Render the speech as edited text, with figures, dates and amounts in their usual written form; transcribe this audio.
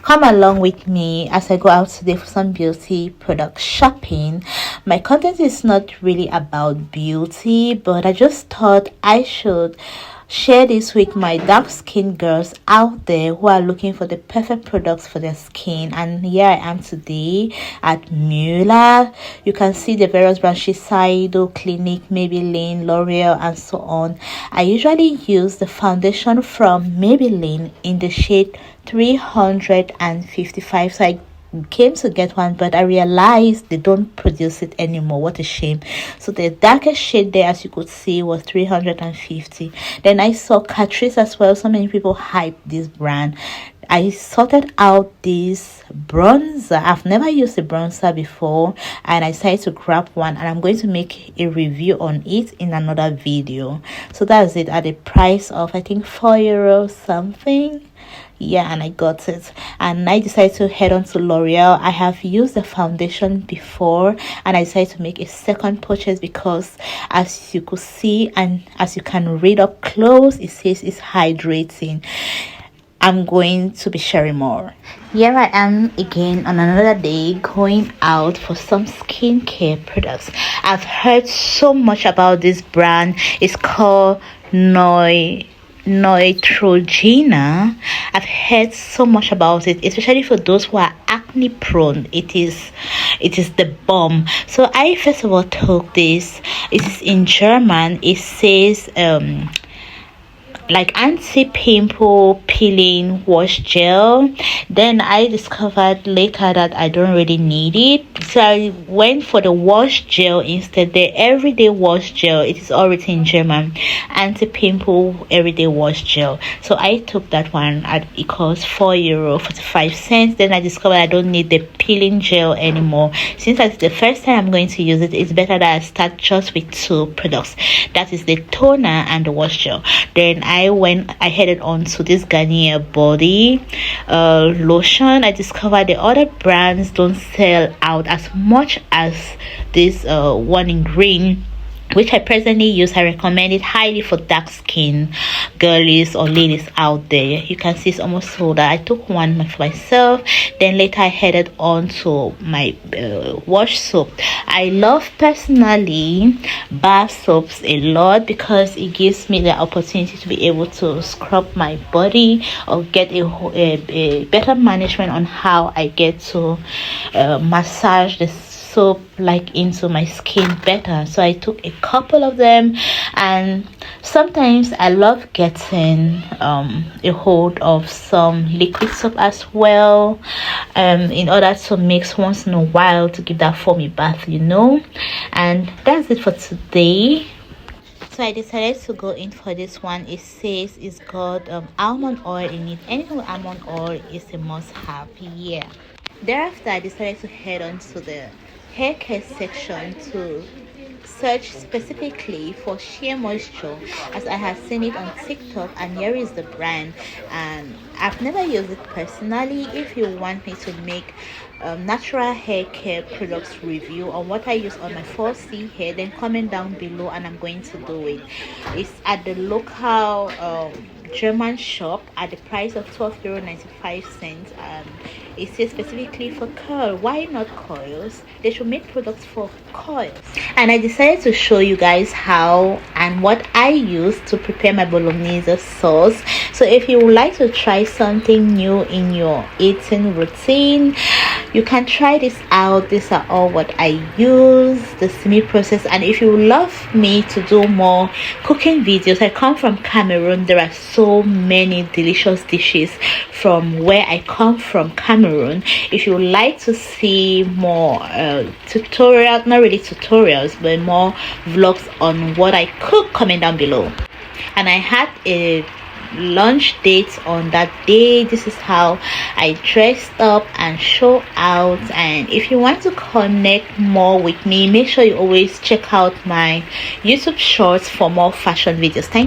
come along with me as I go out today for some beauty product shopping. My content is not really about beauty, but I just thought I should share this with my dark skin girls out there who are looking for the perfect products for their skin. And here I am today at Müller. You can see the various branches: Shiseido, Clinique, Maybelline, L'Oreal, and so on. I usually use the foundation from Maybelline in the shade 355, so I came to get one, but I realized they don't produce it anymore. What a shame. So the darkest shade there, as you could see, was 350. Then I saw Catrice as well. So many people hype this brand. I sorted out this bronzer. I've never used a bronzer before, and I decided to grab one, and I'm going to make a review on it in another video. So that's it, at the price of I think €4 something. Yeah, and I got it, and I decided to head on to L'Oreal. I have used the foundation before, and I decided to make a second purchase because, as you could see and as you can read up close, it says it's hydrating. I'm going to be sharing more. Here I am again on another day, going out for some skincare products. I've heard so much about this brand. It's called Neutrogena. I've heard so much about it, especially for those who are acne prone. It is the bomb. So I first of all took this. It is in German. It says like anti-pimple peeling wash gel. Then I discovered later that I don't really need it, so I went for the wash gel instead. The everyday wash gel, it is all written in German, anti-pimple everyday wash gel. So I took that one. It cost €4.45. Then I discovered I don't need the peeling gel anymore. Since that's the first time I'm going to use it, it's better that I start just with two products, that is the toner and the wash gel. Then I headed on to this Garnier body lotion. I discovered the other brands don't sell out as much as this one in green, which I presently use. I recommend it highly for dark skin girlies or ladies out there. You can see it's almost sold out. I took one for myself. Then later I headed on to my wash soap. I love personally bar soaps a lot because it gives me the opportunity to be able to scrub my body or get a better management on how I get to massage the soap like into my skin better. So I took a couple of them, and sometimes I love getting a hold of some liquid soap as well, in order to mix once in a while to give that foamy bath, and that's it for today. So I decided to go in for this one. It says it's got almond oil in it. Anything with almond oil is a must-have. Yeah. Thereafter, I decided to head on to the hair care section to search specifically for Sheer Moisture, as I have seen it on TikTok, and here is the brand. And I've never used it personally. If you want me to make natural hair care products review on what I use on my 4C hair, then comment down below and I'm going to do it. It's at the local German shop at the price of €12.95, and it says specifically for curl. Why not coils? They should make products for coils. And I decided to show you guys how and what I use to prepare my bolognese sauce. So if you would like to try something new in your eating routine, you can try this out. These are all what I use, the semi-process. And if you love me to do more cooking videos, I come from Cameroon. There are so many delicious dishes from where I come from, Cameroon. If you like to see more tutorials, not really tutorials, but more vlogs on what I cook, comment down below. And I had a lunch date on that day. This is how I dressed up and show out. And if you want to connect more with me, make sure you always check out my YouTube shorts for more fashion videos. Thank you.